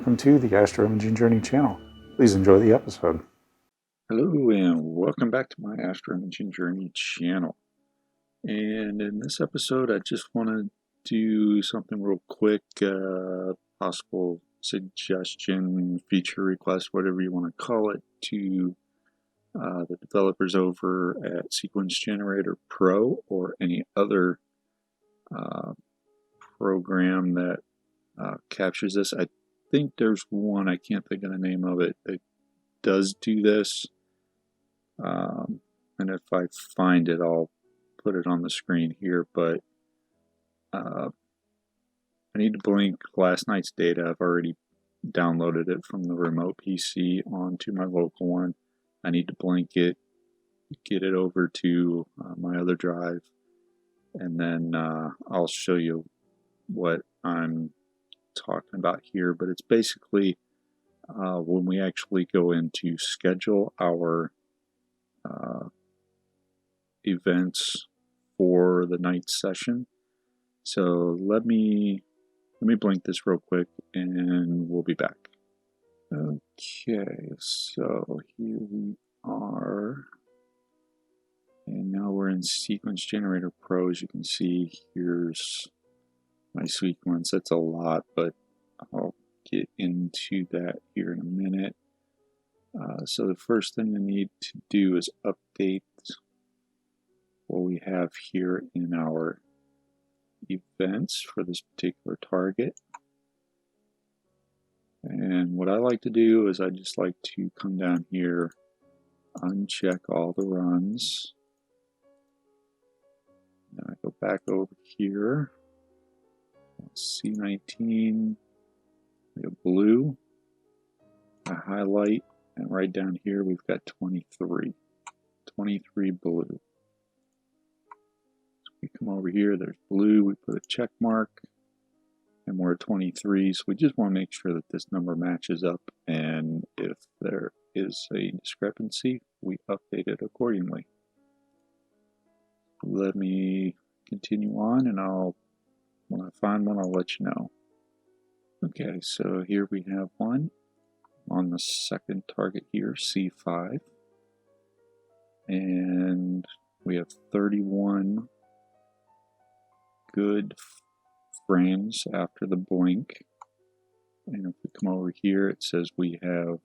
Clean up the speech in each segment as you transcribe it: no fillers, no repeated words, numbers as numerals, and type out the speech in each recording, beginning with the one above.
welcome to the Astro Imaging Journey channel. Please enjoy the episode. Hello and welcome back to my Astro Imaging Journey channel. And in this episode I just want to do something real quick, possible suggestion, feature request, whatever you want to call it, to the developers over at Sequence Generator Pro or any other program that captures this. I think there's one, I can't think of the name of it, that does do this. And if I find it, I'll put it on the screen here, but I need to blink last night's data. I've already downloaded it from the remote PC onto my local one. I need to blink it, get it over to my other drive, and then I'll show you what I'm talking about here. But it's basically when we actually go in to schedule our events for the night session. So let me blink this real quick and we'll be back. Okay, so here we are, and now we're in Sequence Generator Pro. As you can see, here's my sequence. That's a lot, but I'll get into that here in a minute. So the first thing I need to do is update what we have here in our events for this particular target. And what I like to do is I just like to come down here, uncheck all the runs. Then I go back over here, C19, we have blue, I highlight, and right down here we've got 23 blue. So we come over here, there's blue, we put a check mark, and we're at 23, so we just want to make sure that this number matches up, and if there is a discrepancy, we update it accordingly. Let me continue on, and when I find one, I'll let you know. Okay, so here we have one on the second target here, C5, and we have 31 good frames after the blink. And if we come over here, it says we have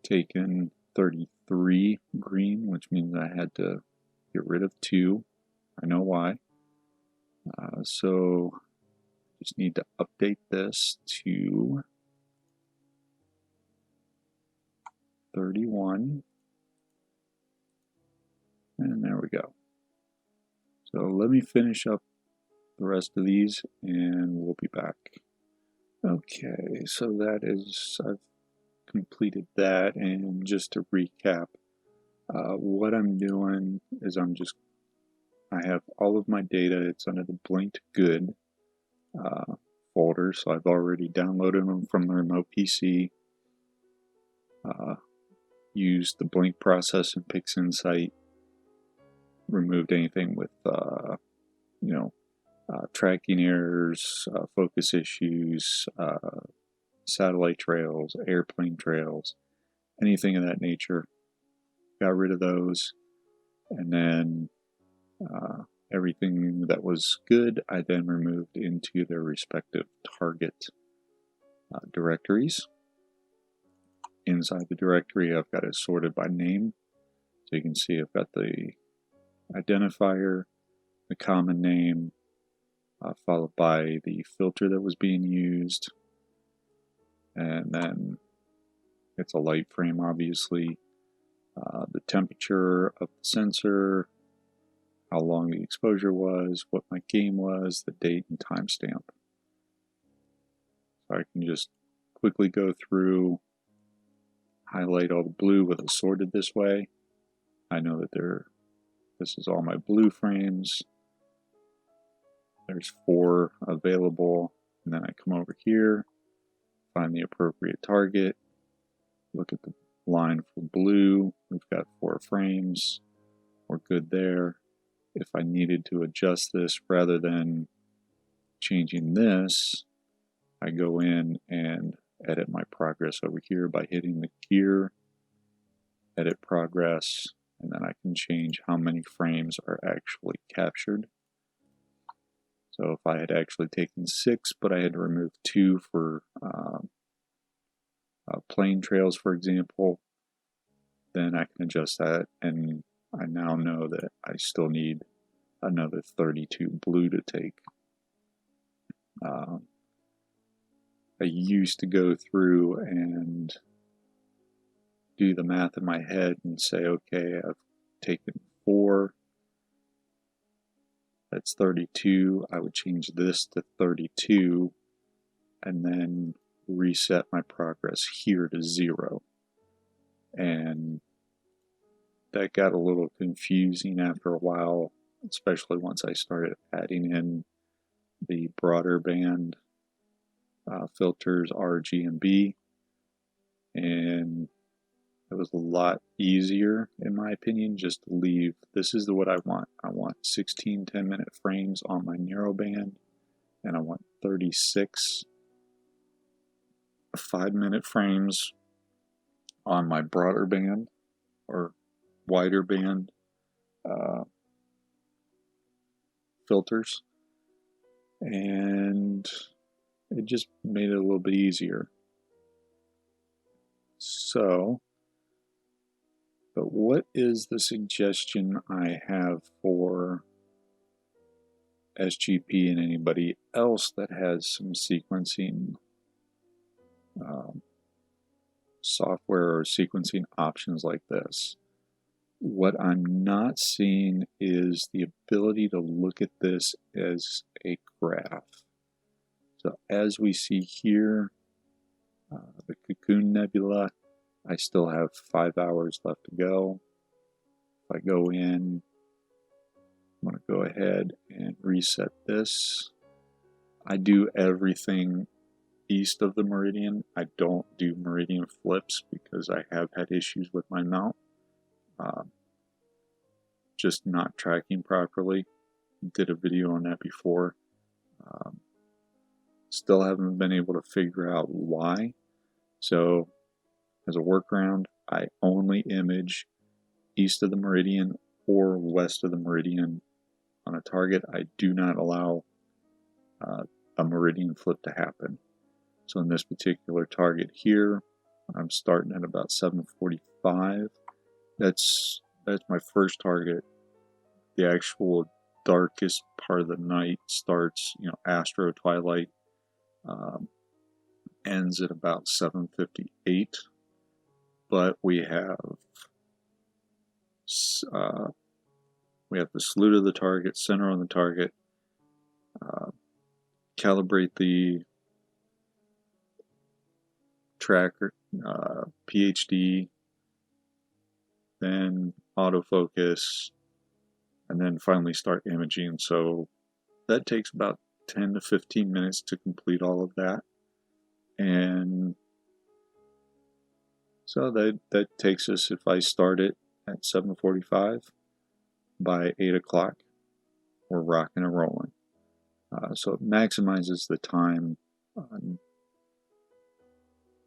taken 33 green, which means I had to get rid of 2. I know why. So just need to update this to 31, and there we go. So let me finish up the rest of these and we'll be back. Okay, so that is, I've completed that, and just to recap, what I'm doing is I have all of my data. It's under the blinked good folder, so I've already downloaded them from the remote PC, used the blink process in PixInsight, removed anything with tracking errors, focus issues, satellite trails, airplane trails, anything of that nature. Got rid of those, and then everything that was good I then removed into their respective target directories. Inside the directory I've got it sorted by name, so you can see I've got the identifier, the common name, followed by the filter that was being used, and then it's a light frame, obviously, the temperature of the sensor, how long the exposure was, what my game was, the date and timestamp. So I can just quickly go through, highlight all the blue with it sorted this way. I know that this is all my blue frames. There's 4 available, and then I come over here, find the appropriate target, look at the line for blue. We've got 4 frames. We're good there. If I needed to adjust this, rather than changing this, I go in and edit my progress over here by hitting the gear, edit progress, and then I can change how many frames are actually captured. So if I had actually taken 6, but I had to remove 2 for plane trails, for example, then I can adjust that, and I now know that I still need another 32 blue to take. I used to go through and do the math in my head and say, okay, I've taken 4, that's 32, I would change this to 32, and then reset my progress here to 0. And that got a little confusing after a while, especially once I started adding in the broader band filters R, G, and B, and it was a lot easier, in my opinion, just to leave. This is what I want. I want 16 10-minute frames on my narrow band, and I want 36 5-minute frames on my broader band or wider band filters, and it just made it a little bit easier. So, but what is the suggestion I have for SGP and anybody else that has some sequencing software or sequencing options like this? What I'm not seeing is the ability to look at this as a graph. So as we see here, the Cocoon Nebula, I still have 5 hours left to go. If I go in, I'm going to go ahead and reset this. I do everything east of the meridian. I don't do meridian flips because I have had issues with my mount. Just not tracking properly. Did a video on that before. Still haven't been able to figure out why. So as a workaround, I only image east of the meridian or west of the meridian on a target. I do not allow a meridian flip to happen. So in this particular target here, I'm starting at about 7:45. That's my first target. The actual darkest part of the night starts, astro twilight, ends at about 7:58. But we have the salute of the target, center on the target, calibrate the tracker, PhD, then autofocus, and then finally start imaging. So that takes about 10 to 15 minutes to complete all of that. And so that takes us, if I start it at 7:45, by 8 o'clock, we're rocking and rolling. So it maximizes the time,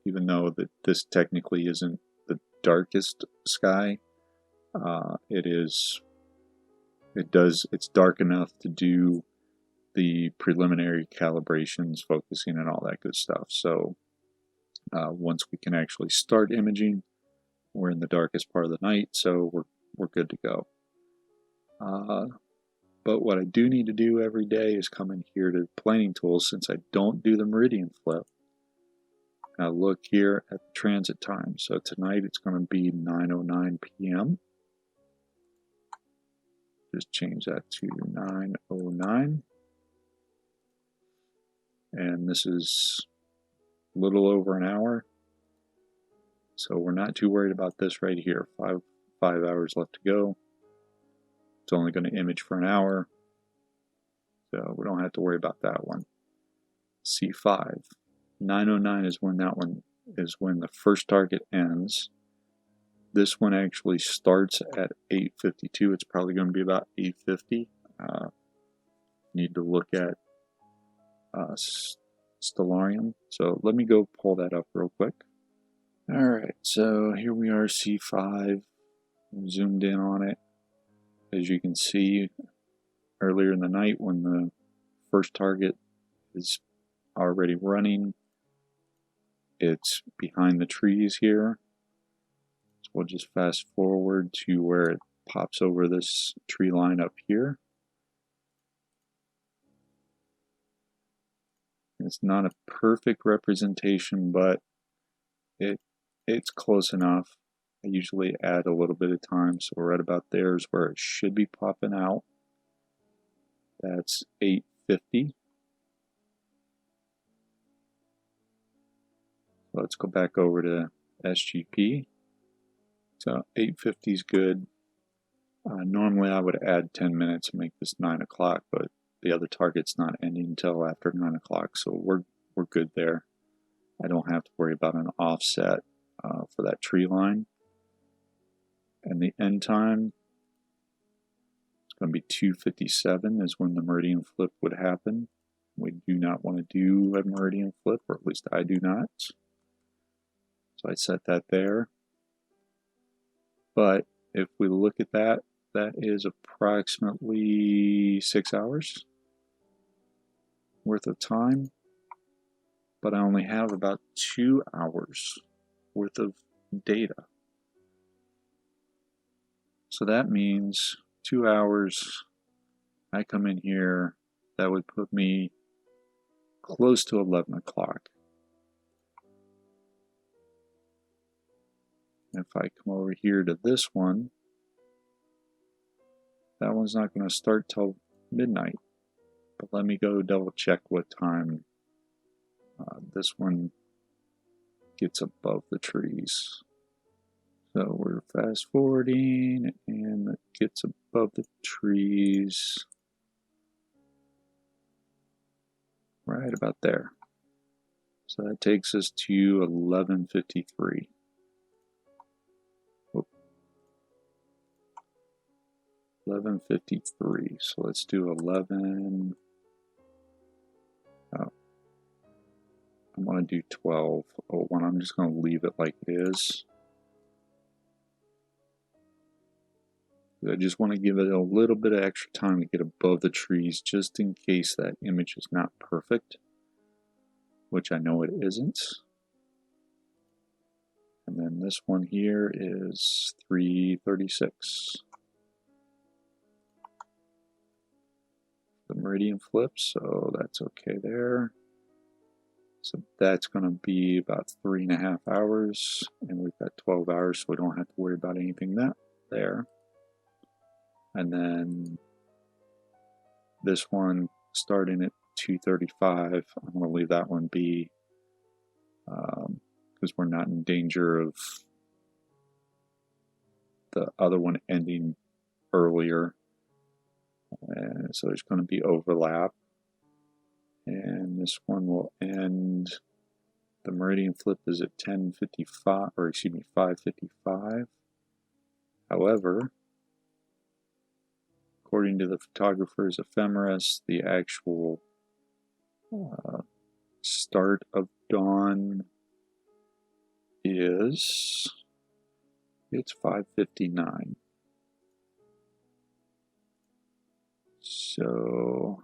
even though that this technically isn't the darkest sky. It's dark enough to do the preliminary calibrations, focusing, and all that good stuff. So once we can actually start imaging, we're in the darkest part of the night, so we're good to go. But what I do need to do every day is come in here to planning tools, since I don't do the meridian flip. Now look here at the transit time. So tonight it's going to be 9:09 p.m. Just change that to 9:09. And this is a little over an hour. So we're not too worried about this right here. Five hours left to go. It's only going to image for an hour. So we don't have to worry about that one. C5. 9:09 is when the first target ends. This one actually starts at 8:52. It's probably going to be about 8:50. Need to look at Stellarium. So let me go pull that up real quick. Alright, so here we are, C5. I'm zoomed in on it. As you can see, earlier in the night when the first target is already running, it's behind the trees here. So we'll just fast forward to where it pops over this tree line up here. It's not a perfect representation, but it's close enough. I usually add a little bit of time, so right about there is where it should be popping out. That's 850. Let's go back over to SGP. So 850 is good. Normally I would add 10 minutes and make this 9 o'clock, but the other target's not ending until after 9 o'clock, so we're good there. I don't have to worry about an offset for that tree line. And the end time, it's going to be 2:57 is when the meridian flip would happen. We do not want to do a meridian flip, or at least I do not. So I set that there. But if we look at that, that is approximately 6 hours worth of time. But I only have about 2 hours worth of data. So that means 2 hours, I come in here, that would put me close to 11 o'clock. If I come over here to this one, that one's not going to start till midnight. But let me go double check what time this one gets above the trees. So we're fast forwarding and it gets above the trees right about there. So that takes us to 11:53. 11:53. So let's do 11. Oh, I want to do 12:01. I'm just going to leave it like it is. I just want to give it a little bit of extra time to get above the trees, just in case that image is not perfect, which I know it isn't. And then this one here is 3:36. The meridian flips, so that's okay there. So that's going to be about 3.5 hours, and we've got 12 hours, so we don't have to worry about anything there. And then this one starting at 2:35, I'm going to leave that one be because we're not in danger of the other one ending earlier. And so there's going to be overlap. And this one will end, the meridian flip is at 10:55, or excuse me, 5:55. However, according to the photographer's ephemeris, the actual start of dawn it's 5:59. So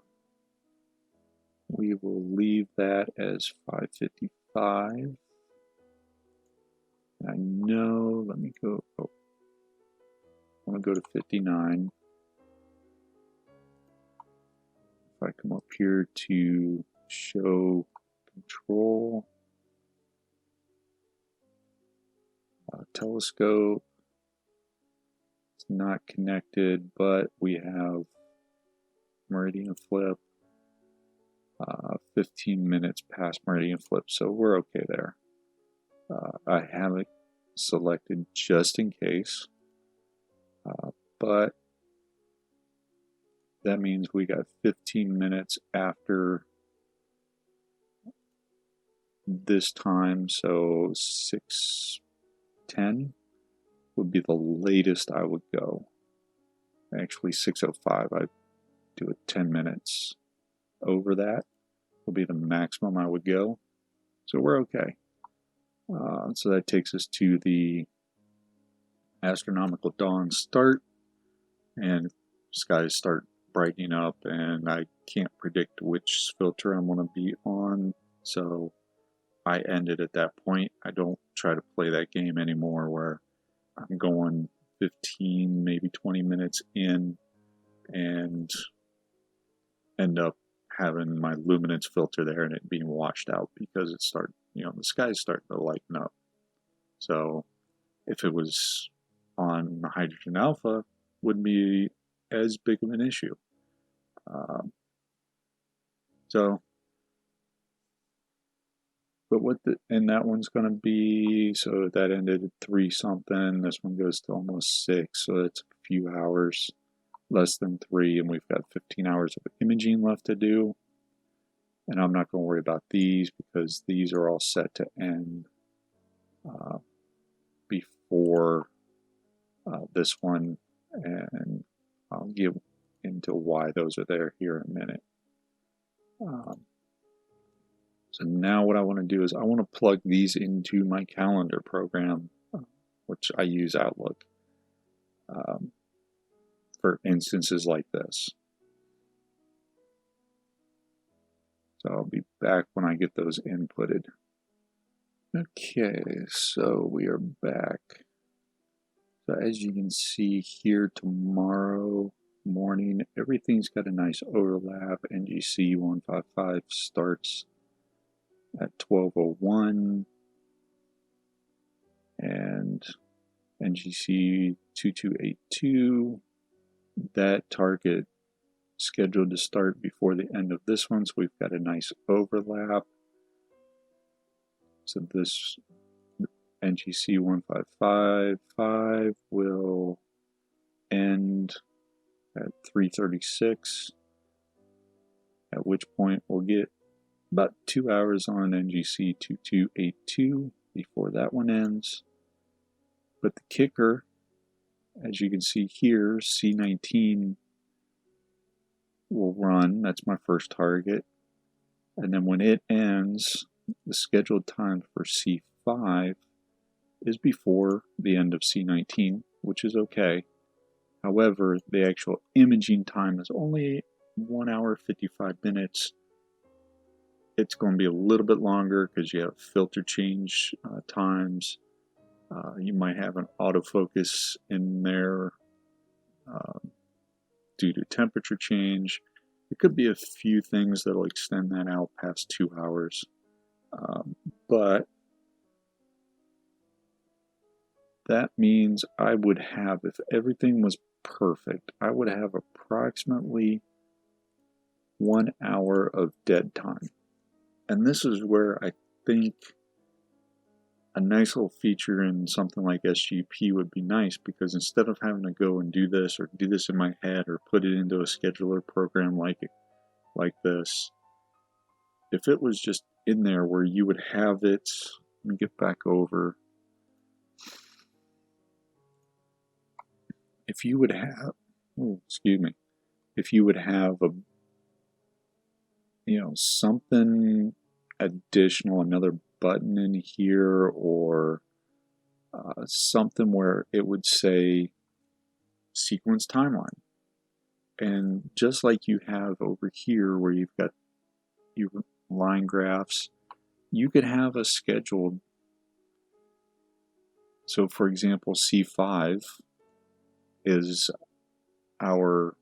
we will leave that as 5:55. I know, let me go, I want to go to 59. If I come up here to show control, telescope, it's not connected, but we have meridian flip, 15 minutes past meridian flip, so we're okay there. I have it selected just in case, but that means we got 15 minutes after this time, so 6:10 would be the latest I would go. Actually 6:05, I do it 10 minutes over that, will be the maximum I would go. So we're okay. So that takes us to the astronomical dawn start, and skies start brightening up, and I can't predict which filter I'm going to be on, so I ended at that point. I don't try to play that game anymore where I'm going 15, maybe 20 minutes in and end up having my luminance filter there and it being washed out because it started, the sky's starting to lighten up. So if it was on hydrogen alpha, wouldn't be as big of an issue. But and that one's going to be, so that ended at 3 something. This one goes to almost 6, so it's a few hours, less than 3, and we've got 15 hours of imaging left to do. And I'm not going to worry about these because these are all set to end before this one, and I'll get into why those are there here in a minute. So now what I want to do is I want to plug these into my calendar program, which I use Outlook, for instances like this. So I'll be back when I get those inputted. Okay, so we are back. So as you can see here, tomorrow morning, everything's got a nice overlap. NGC 155 starts at 12:01, and NGC 2282, that target scheduled to start before the end of this one, so we've got a nice overlap. So this NGC 1555 will end at 3:36, at which point we'll get about 2 hours on NGC 2282 before that one ends. But the kicker, as you can see here, C19 will run. That's my first target. And then when it ends, the scheduled time for C5 is before the end of C19, which is okay. However, the actual imaging time is only 1 hour 55 minutes. It's going to be a little bit longer because you have filter change times. You might have an autofocus in there due to temperature change. There could be a few things that will extend that out past 2 hours. But that means I would have, if everything was perfect, I would have approximately 1 hour of dead time. And this is where I think a nice little feature in something like SGP would be nice, because instead of having to go and do this or do this in my head or put it into a scheduler program like this, if it was just in there where you would have it, let me get back over. If you would have, if you would have a, something additional, another button in here, or something where it would say sequence timeline. And just like you have over here where you've got your line graphs, you could have a scheduled. So for example, C5 is our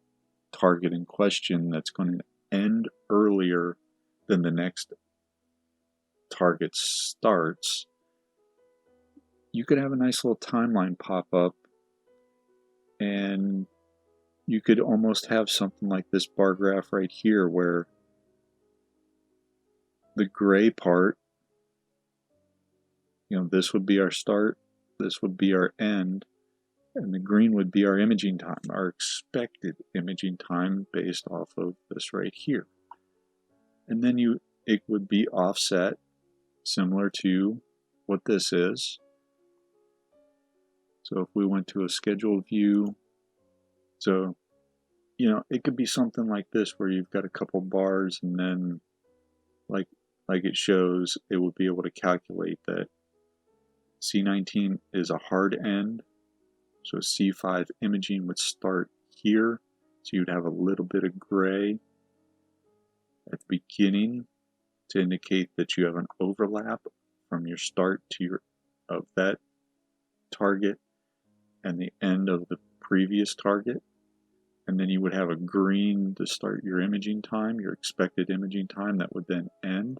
target in question that's going to end earlier than the next target starts. You could have a nice little timeline pop up, and you could almost have something like this bar graph right here where the gray part, this would be our start, this would be our end, and the green would be our imaging time, our expected imaging time based off of this right here. And then it would be offset similar to what this is. So if we went to a scheduled view, so it could be something like this where you've got a couple bars and then like it shows, it would be able to calculate that C19 is a hard end, so C5 imaging would start here, so you'd have a little bit of gray at the beginning to indicate that you have an overlap from your start to your of that target and the end of the previous target, and then you would have a green to start your imaging time, your expected imaging time that would then end,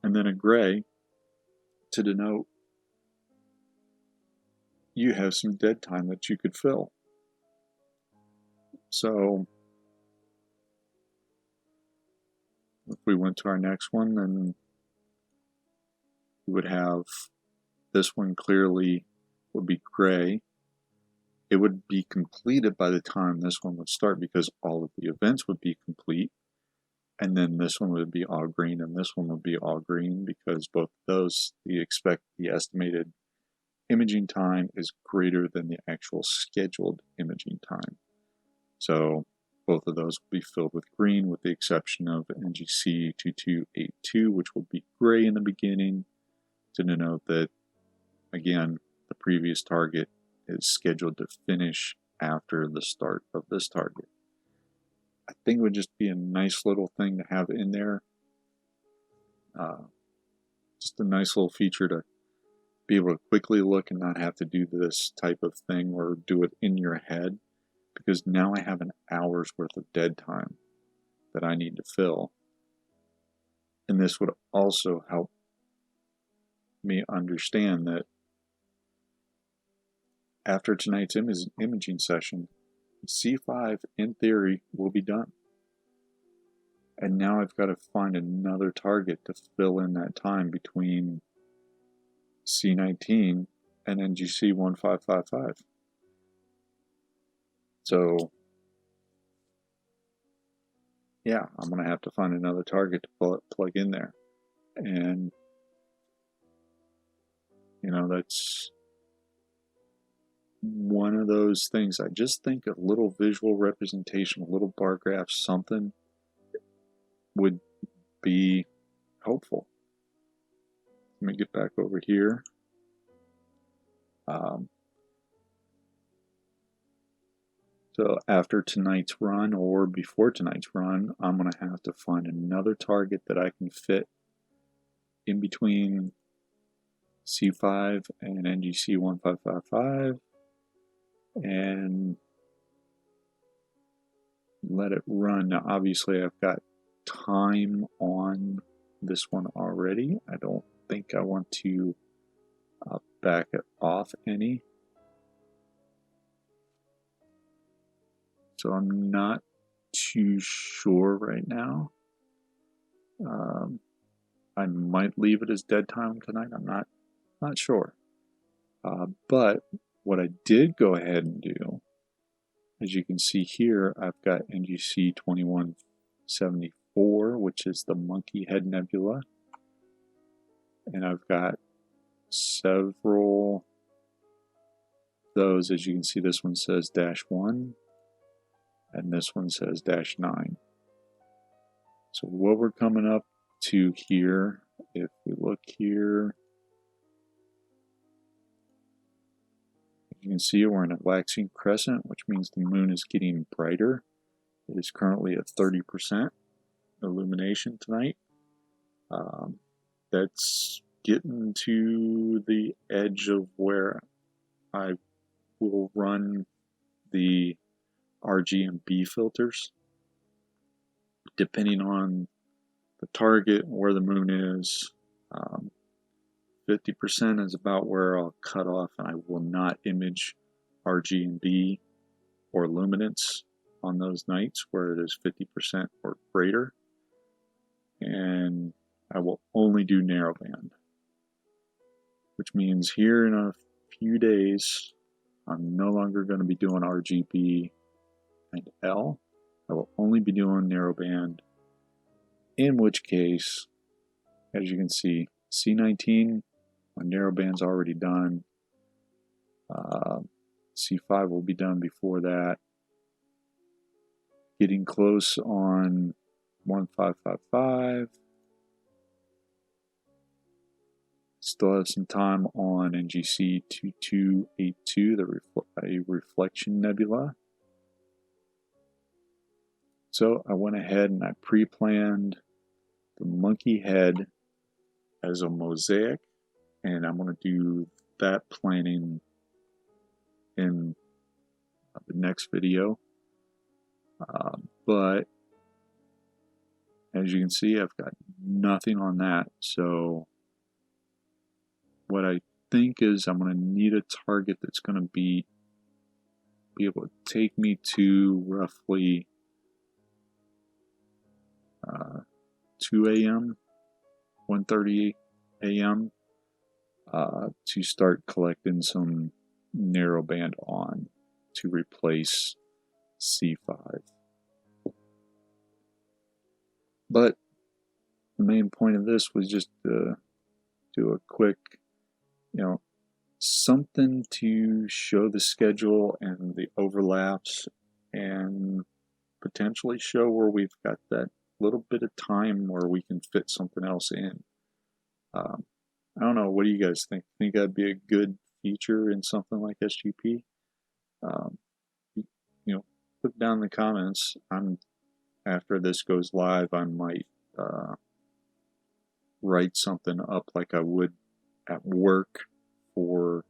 and then a gray to denote you have some dead time that you could fill. So if we went to our next one, then we would have this one clearly would be gray. It would be completed by the time this one would start because all of the events would be complete, and then this one would be all green and this one would be all green because both of those, the estimated imaging time is greater than the actual scheduled imaging time. So both of those will be filled with green with the exception of NGC 2282, which will be gray in the beginning to denote that, again, the previous target is scheduled to finish after the start of this target. I think it would just be a nice little thing to have in there. Just a nice little feature to be able to quickly look and not have to do this type of thing or do it in your head, because now I have an hour's worth of dead time that I need to fill. And this would also help me understand that after tonight's imaging session, C5 in theory will be done. And now I've got to find another target to fill in that time between C19 and NGC 1555. So yeah, I'm going to have to find another target to plug in there. And you know, that's one of those things. I just think a little visual representation, a little bar graph, something would be helpful. Let me get back over here. So after tonight's run or before tonight's run, I'm going to have to find another target that I can fit in between C5 and NGC 1555 and let it run. Now obviously I've got time on this one already. I don't think I want to back it off any. So I'm not too sure right now. I might leave it as dead time tonight. I'm not sure. But what I did go ahead and do, as you can see here, I've got NGC 2174, which is the Monkey Head Nebula. And I've got several of those. As you can see, this one says -1 and this one says -9. So what we're coming up to here, if we look here, you can see we're in a waxing crescent, which means the moon is getting brighter. It is currently at 30% illumination tonight. That's getting to the edge of where I will run the RGB filters, depending on the target and where the moon is. 50% is about where I'll cut off, and I will not image RGB or luminance on those nights where it is 50% or greater. And I will only do narrowband, which means here in a few days, I'm no longer going to be doing RGB and L. I will only be doing narrowband, in which case, as you can see, C19, my narrowband's already done. C5 will be done before that. Getting close on 1555. Still have some time on NGC 2282, a reflection nebula. So I went ahead and I pre-planned the monkey head as a mosaic, and I'm going to do that planning in the next video. But as you can see, I've got nothing on that. So what I think is I'm going to need a target that's going to be able to take me to roughly 2 a.m., 1:30 a.m. To start collecting some narrowband on to replace C5. But the main point of this was just to do a quick, something to show the schedule and the overlaps, and potentially show where we've got that little bit of time where we can fit something else in. I don't know, what do you guys think? Think that'd be a good feature in something like SGP? Put down in the comments. After this goes live, I might write something up like I would at work for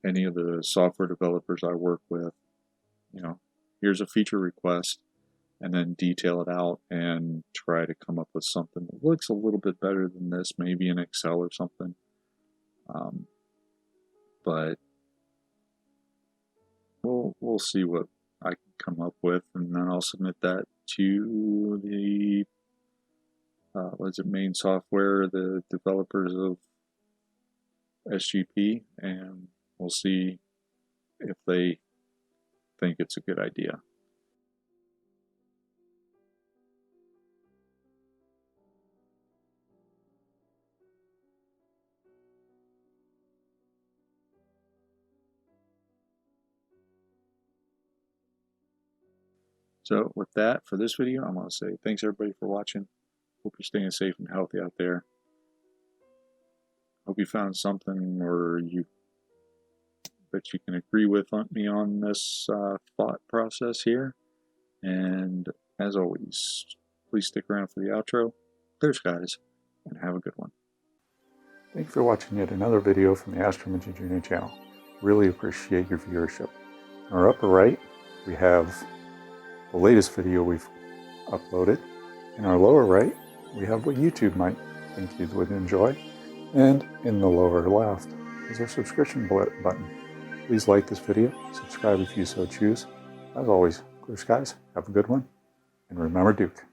any of the software developers I work with. Here's a feature request, and then detail it out and try to come up with something that looks a little bit better than this, maybe in Excel or something. But we'll see what I can come up with, and then I'll submit that to the main software, the developers of SGP, and we'll see if they think it's a good idea. So with that, for this video, I'm going to say thanks everybody for watching. Hope you're staying safe and healthy out there. Hope you found something that you can agree with me on this thought process here. And as always, please stick around for the outro. Clear skies, and have a good one. Thank you for watching yet another video from the Astrometry Junior channel. Really appreciate your viewership. In our upper right, we have the latest video we've uploaded. In our lower right, we have what YouTube might think you would enjoy. And in the lower left is our subscription button. Please like this video, subscribe if you so choose. As always, clear skies, have a good one, and remember Duke.